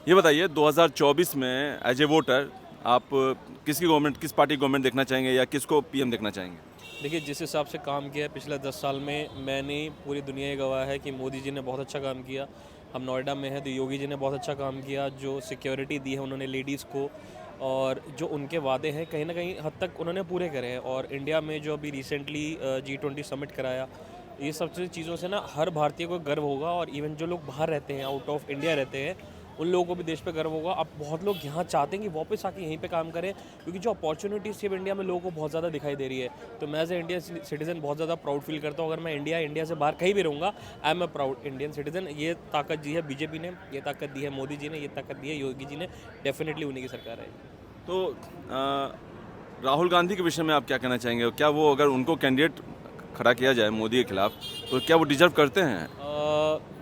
ये बताइए 2024 में एज ए वोटर आप किस पार्टी की गवर्नमेंट देखना चाहेंगे या किसको पीएम देखना चाहेंगे? देखिए, जिस हिसाब से काम किया है पिछले 10 साल में, मैंने पूरी दुनिया ही गवाह है कि मोदी जी ने बहुत अच्छा काम किया। हम नोएडा में हैं तो योगी जी ने बहुत अच्छा काम किया, जो सिक्योरिटी दी है उन्होंने लेडीज़ को, और जो उनके वादे हैं कहीं ना कहीं हद तक उन्होंने पूरे करे हैं। और इंडिया में जो अभी रिसेंटली G20 समिट कराया, ये सब चीज़ों से ना हर भारतीय को गर्व होगा। और इवन जो लोग बाहर रहते हैं, आउट ऑफ इंडिया रहते हैं, उन लोगों को भी देश पे गर्व होगा। अब बहुत लोग यहाँ चाहते हैं कि वापस आके यहीं पे काम करें, क्योंकि जो अपॉर्चुनिटीज़ थी इंडिया में लोगों को बहुत ज़्यादा दिखाई दे रही है। तो मैं एज ए इंडियन सिटीज़न बहुत ज़्यादा प्राउड फील करता हूँ। अगर मैं इंडिया से बाहर कहीं भी रहूँगा, I am a proud Indian citizen. ये ताकत दी है बीजेपी ने, ये ताकत दी है मोदी जी ने, ये ताकत दी है योगी जी ने। डेफिनेटली उन्हीं की सरकार है। तो राहुल गांधी के विषय में आप क्या कहना चाहेंगे? क्या वो, अगर उनको कैंडिडेट खड़ा किया जाए मोदी के खिलाफ, तो क्या वो डिजर्व करते हैं?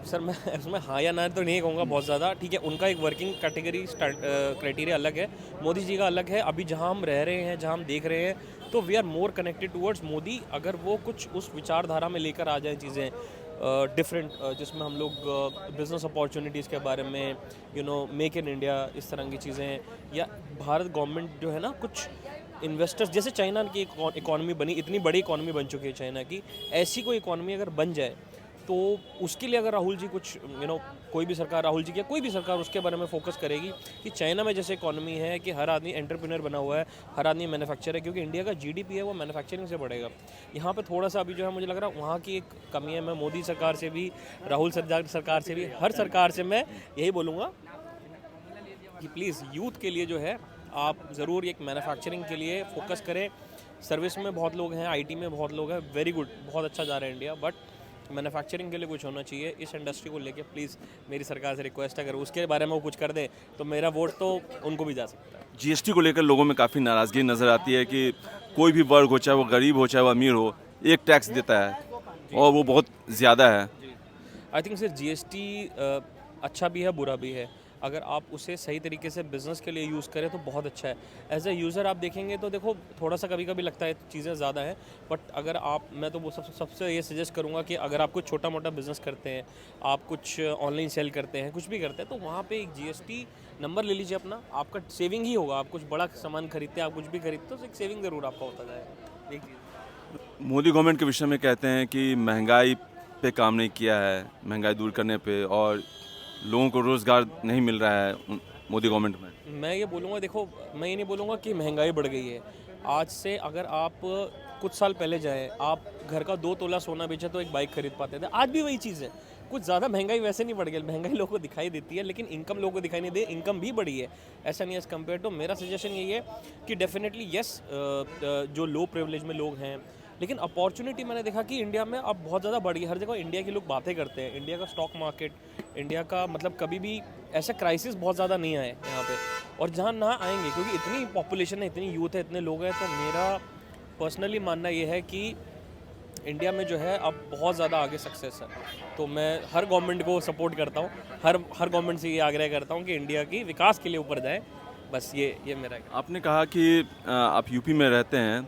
सर, मैं इसमें हाँ या ना तो नहीं कहूँगा बहुत ज़्यादा। ठीक है, उनका एक वर्किंग कैटेगरी क्राइटेरिया अलग है, मोदी जी का अलग है। अभी जहाँ हम रह रहे हैं, जहाँ हम देख रहे हैं, तो we are more connected towards Modi. अगर वो कुछ उस विचारधारा में लेकर आ जाए चीज़ें डिफरेंट, जिसमें हम लोग बिजनेस अपॉर्चुनिटीज़ के बारे में, मेक इन इंडिया, इस तरह की चीज़ें, या भारत गवर्नमेंट जो है ना कुछ इन्वेस्टर्स, जैसे चाइना की इकॉनमी बनी, इतनी बड़ी इकॉनमी बन चुकी है चाइना की, ऐसी कोई इकॉनमी अगर बन जाए, तो उसके लिए अगर राहुल जी कुछ कोई भी सरकार, राहुल जी की कोई भी सरकार उसके बारे में फोकस करेगी कि चाइना में जैसे इकॉनमी है कि हर आदमी एंटरप्रेन्योर बना हुआ है, हर आदमी मैन्युफैक्चर है, क्योंकि इंडिया का जीडीपी है वो मैन्युफैक्चरिंग से बढ़ेगा। यहाँ पे थोड़ा सा अभी जो है मुझे लग रहा है वहाँ की एक कमी है। मैं मोदी सरकार से भी, राहुल सरकार से भी, हर सरकार से मैं यही बोलूँगा कि प्लीज़ यूथ के लिए जो है आप ज़रूर एक मैन्युफैक्चरिंग के लिए फोकस करें। सर्विस में बहुत लोग हैं, आईटी में बहुत लोग हैं, वेरी गुड, बहुत अच्छा जा रहा है इंडिया, बट मैन्युफैक्चरिंग के लिए कुछ होना चाहिए। इस इंडस्ट्री को लेके प्लीज़ मेरी सरकार से रिक्वेस्ट है, अगर उसके बारे में वो कुछ कर दे तो मेरा वोट तो उनको भी जा सकता है। जीएसटी को लेकर लोगों में काफ़ी नाराज़गी नज़र आती है कि कोई भी वर्ग हो, चाहे वो गरीब हो चाहे वो अमीर हो, एक टैक्स देता है और वो बहुत ज़्यादा है। आई थिंक सर जीएसटी अच्छा भी है, बुरा भी है। अगर आप उसे सही तरीके से बिज़नेस के लिए यूज़ करें तो बहुत अच्छा है। एज ए यूज़र आप देखेंगे तो देखो थोड़ा सा कभी कभी लगता है चीज़ें ज़्यादा हैं, बट अगर आप, मैं तो वो सबसे ये सजेस्ट करूँगा कि अगर आप कुछ छोटा मोटा बिज़नेस करते हैं, आप कुछ ऑनलाइन सेल करते हैं, कुछ भी करते हैं, तो वहाँ पे एक जीएसटी नंबर ले लीजिए अपना, आपका सेविंग ही होगा। आप कुछ बड़ा सामान खरीदते हैं, आप कुछ भी खरीदते हो, तो एक सेविंग ज़रूर आपका होता जाएगा। एक चीज़ मोदी गवर्नमेंट के विषय में कहते हैं कि महंगाई पे काम नहीं किया है, महंगाई दूर करने पे, और लोगों को रोज़गार नहीं मिल रहा है मोदी गवर्नमेंट में। मैं ये बोलूँगा, देखो मैं ये नहीं बोलूँगा कि महंगाई बढ़ गई है। आज से अगर आप कुछ साल पहले जाएँ, आप घर का 2 तोला सोना बेचे तो एक बाइक खरीद पाते थे। आज भी वही चीज़ है। कुछ ज़्यादा महंगाई वैसे नहीं बढ़ गई, महंगाई लोगों को दिखाई देती है, लेकिन इनकम लोगों को दिखाई नहीं दे, इनकम भी बढ़ी है। ऐसा नहीं है एज़ कम्पेयर टू। मेरा सजेशन यही है कि डेफिनेटली येस, जो लो प्रिविलेज में लोग हैं, लेकिन अपॉर्चुनिटी मैंने देखा कि इंडिया में अब बहुत ज़्यादा बढ़ गई। हर जगह इंडिया के लोग बातें करते हैं, इंडिया का स्टॉक मार्केट, इंडिया का मतलब कभी भी ऐसा क्राइसिस बहुत ज़्यादा नहीं आए यहाँ पे, और जहाँ ना आएंगे, क्योंकि इतनी पॉपुलेशन है, इतनी यूथ है, इतने लोग हैं। तो मेरा पर्सनली मानना ये है कि इंडिया में जो है अब बहुत ज़्यादा आगे सक्सेस है। तो मैं हर गवर्नमेंट को सपोर्ट करता हूँ, हर गवर्नमेंट से ये आग्रह करता हूँ कि इंडिया की विकास के लिए ऊपर जाए। बस ये मेरा है। आपने कहा कि आप यूपी में रहते हैं,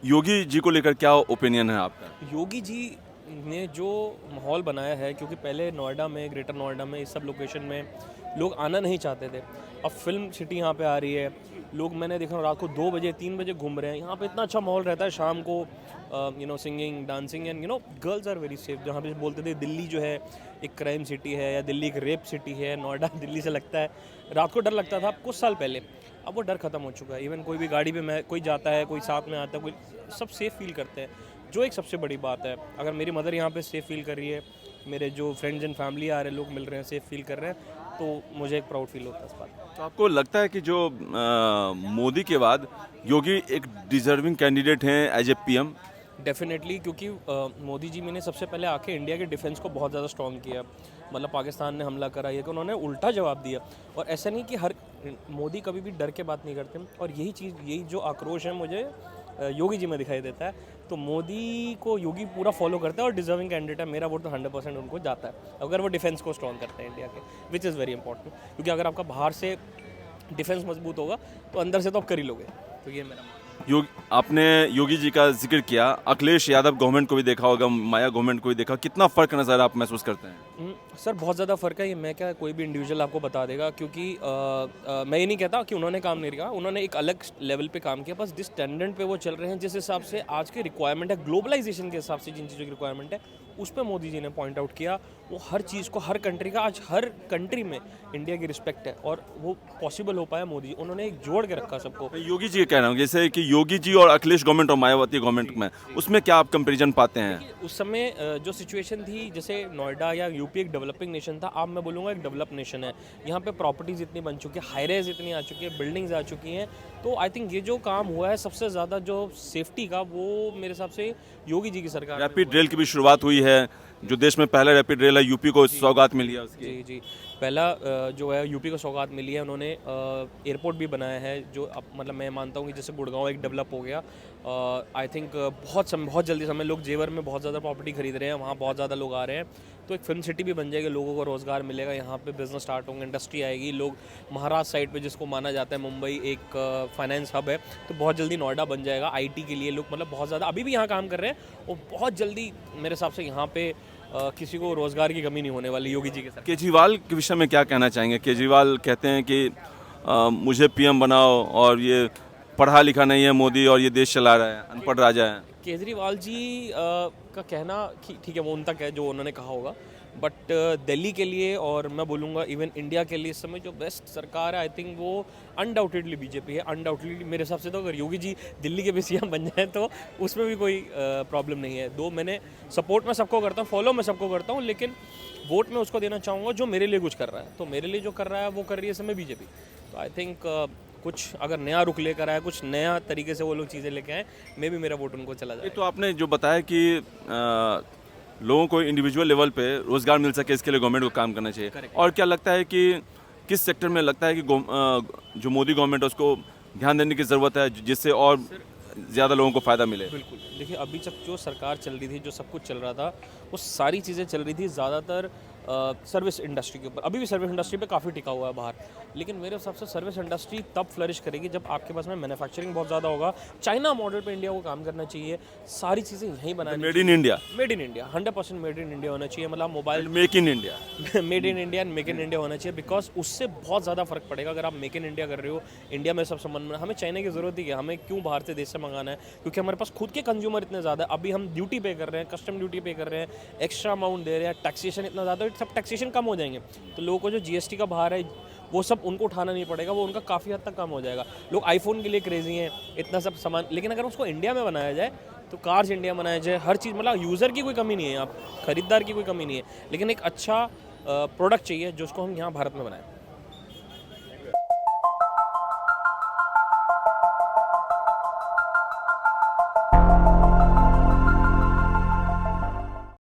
योगी जी को लेकर क्या ओपिनियन है आपका? योगी जी ने जो माहौल बनाया है, क्योंकि पहले नोएडा में, ग्रेटर नोएडा में, इस सब लोकेशन में लोग आना नहीं चाहते थे। अब फिल्म सिटी यहाँ पे आ रही है, लोग, मैंने देखा रात को 2 बजे 3 बजे घूम रहे हैं। यहाँ पे इतना अच्छा माहौल रहता है शाम को, singing, dancing, and girls are very safe. जहाँ पे बोलते थे दिल्ली जो है एक क्राइम सिटी है, या दिल्ली एक रेप सिटी है, नोएडा दिल्ली से लगता है, रात को डर लगता था कुछ साल पहले। अब वो डर ख़त्म हो चुका है। इवन कोई भी गाड़ी पे कोई जाता है, कोई साथ में आता है, कोई, सब सेफ़ फील करते हैं, जो एक सबसे बड़ी बात है। अगर मेरी मदर यहाँ पे सेफ़ फील कर रही है, मेरे जो फ्रेंड्स एंड फैमिली आ रहे हैं, लोग मिल रहे हैं, सेफ़ फील कर रहे हैं, तो मुझे एक प्राउड फील होता है इस बात। तो आपको लगता है कि जो मोदी के बाद योगी एक डिजर्विंग कैंडिडेट हैं एज ए पीएम? डेफिनेटली, क्योंकि मोदी जी मैंने सबसे पहले आके इंडिया के डिफेंस को बहुत ज़्यादा स्ट्रॉन्ग किया। मतलब पाकिस्तान ने हमला करा, ये कि उन्होंने उल्टा जवाब दिया। और ऐसा नहीं कि मोदी कभी भी डर के बात नहीं करते, और यही जो आक्रोश है मुझे योगी जी में दिखाई देता है। तो मोदी को योगी पूरा फॉलो करता है और डिजर्विंग कैंडिडेट है। मेरा वोट तो 100% उनको जाता है, अगर वो डिफेंस को स्ट्रॉन्ग करते हैं इंडिया के, विच इज़ वेरी इंपॉर्टेंट। क्योंकि अगर आपका बाहर से डिफेंस मजबूत होगा तो अंदर से तो आप कर ही लोगे। तो ये मेरा आपने योगी जी का जिक्र किया, अखिलेश यादव गवर्नमेंट को भी देखा होगा, माया गवर्नमेंट को भी देखा, कितना फ़र्क नज़र आप महसूस करते हैं? सर बहुत ज़्यादा फ़र्क है, ये मैं क्या कोई भी इंडिविजुअल आपको बता देगा, क्योंकि मैं ये नहीं कहता कि उन्होंने काम नहीं किया, उन्होंने एक अलग लेवल पे काम किया, बस जिस स्टैंडर्ड पे वो चल रहे हैं, जिस हिसाब से आज की रिक्वायरमेंट है, ग्लोबलाइजेशन के हिसाब से जिन चीज़ों की रिक्वायरमेंट है, उस पर मोदी जी ने पॉइंट आउट किया। वो हर चीज़ को, हर कंट्री का, आज हर कंट्री में इंडिया की रिस्पेक्ट है, और वो पॉसिबल हो पाया मोदी जी, उन्होंने एक जोड़ के रखा सबको। मैं योगी जी कह रहा हूँ, जैसे कि योगी जी और अखिलेश गवर्नमेंट और मायावती गवर्नमेंट में, उसमें क्या आप कंपैरिजन पाते हैं? उस समय जो सिचुएशन थी, जैसे नोएडा या यूपी एक डेवलपिंग नेशन था, अब मैं बोलूँगा एक डेवलप नेशन है। यहाँ पे प्रॉपर्टीज़ इतनी बन चुकी है, हाईरेज इतनी आ चुकी है, बिल्डिंग्स आ चुकी हैं। तो आई थिंक ये जो काम हुआ है सबसे ज़्यादा जो सेफ्टी का, वो मेरे हिसाब से योगी जी की सरकार में रैपिड रेल की भी शुरुआत हुई है, जो देश में पहला रैपिड रेल है, यूपी को सौगात मिली है उसकी। जी जी, पहला जो है यूपी को सौगात मिली है, उन्होंने एयरपोर्ट भी बनाया है, जो अब मतलब मैं मानता हूँ कि जैसे गुड़गांव एक डेवलप हो गया। आई थिंक बहुत जल्दी समय, लोग जेवर में बहुत ज़्यादा प्रॉपर्टी खरीद रहे हैं, वहाँ बहुत ज़्यादा लोग आ रहे हैं, तो एक फिल्म सिटी भी बन जाएगी, लोगों को रोज़गार मिलेगा, यहाँ पे बिजनेस स्टार्ट होंगे, इंडस्ट्री आएगी। लोग महाराष्ट्र साइड पे, जिसको माना जाता है मुंबई एक फाइनेंस हब है, तो बहुत जल्दी नोएडा बन जाएगा। आईटी के लिए लोग मतलब बहुत ज़्यादा अभी भी यहाँ काम कर रहे हैं, और बहुत जल्दी मेरे हिसाब से यहाँ पे किसी को रोज़गार की कमी नहीं होने वाली योगी जी के साथ। केजरीवाल के विषय में क्या कहना चाहेंगे? केजरीवाल कहते हैं कि मुझे पीएम बनाओ, और ये पढ़ा लिखा नहीं है मोदी, और ये देश चला रहा है, अनपढ़ राजा है। केजरीवाल जी का कहना ठीक है, वो उन तक है जो उन्होंने कहा होगा, बट दिल्ली के लिए, और मैं बोलूँगा इवन इंडिया के लिए इस समय जो बेस्ट सरकार है, आई थिंक वो अनडाउटेडली बीजेपी है। अनडाउटेडली मेरे हिसाब से तो अगर योगी जी दिल्ली के भी सीएम बन जाए तो उसमें भी कोई प्रॉब्लम नहीं है। दो मैंने सपोर्ट में सबको करता हूँ, फॉलो मैं सबको करता हूँ, लेकिन वोट मैं उसको देना चाहूँगा जो मेरे लिए कुछ कर रहा है। तो मेरे लिए जो कर रहा है वो कर रही है इस समय बीजेपी। तो आई थिंक कुछ अगर नया रुख लेकर आए, कुछ नया तरीके से वो लोग चीज़ें लेके आए, मे भी मेरा वोट उनको चला जाए। ये तो आपने जो बताया कि लोगों को इंडिविजुअल लेवल पे रोजगार मिल सके, इसके लिए गवर्नमेंट को काम करना चाहिए। Correct. और क्या लगता है कि किस सेक्टर में लगता है कि जो मोदी गवर्नमेंट है उसको ध्यान देने की ज़रूरत है, जिससे और ज़्यादा लोगों को फ़ायदा मिले? बिल्कुल, देखिए अभी तक जो सरकार चल रही थी, जो सब कुछ चल रहा था, वो सारी चीज़ें चल रही थी ज़्यादातर सर्विस इंडस्ट्री के ऊपर। अभी भी सर्विस इंडस्ट्री पे काफ़ी टिका हुआ है बाहर, लेकिन मेरे हिसाब से सर्विस इंडस्ट्री तब फ्लरिश करेगी जब आपके पास में मैन्युफैक्चरिंग बहुत ज़्यादा होगा। चाइना मॉडल पे इंडिया को काम करना चाहिए, सारी चीज़ें यहीं बनानी, made in India, made in India, 100% made in India होना चाहिए। मतलब mobile make in India, made in India and make in India होना चाहिए, बिकॉज उससे बहुत ज़्यादा फर्क पड़ेगा। अगर आप मेक इन इंडिया कर रहे हो, इंडिया में सब सामान, हमें चाइना की ज़रूरत ही है, हमें क्यों बाहर से देश से मंगाना है, क्योंकि हमारे पास खुद के कंज्यूमर इतने ज़्यादा है। अभी हम ड्यूटी पे कर रहे हैं, कस्टम ड्यूटी पे कर रहे हैं, एक्स्ट्रा अमाउंट दे रहे हैं, टैक्सेशन इतना ज़्यादा, सब टैक्सेशन कम हो जाएंगे, तो लोगों को जो जीएसटी का भार है वो सब उनको उठाना नहीं पड़ेगा, वो उनका काफ़ी हद तक कम हो जाएगा। लोग आईफोन के लिए क्रेजी हैं, इतना सब सामान, लेकिन अगर उसको इंडिया में बनाया जाए, तो कार्स इंडिया में बनाया जाए, हर चीज़, मतलब यूज़र की कोई कमी नहीं है, आप खरीदार की कोई कमी नहीं है, लेकिन एक अच्छा प्रोडक्ट चाहिए जो उसको हम यहाँ भारत में बनाएं।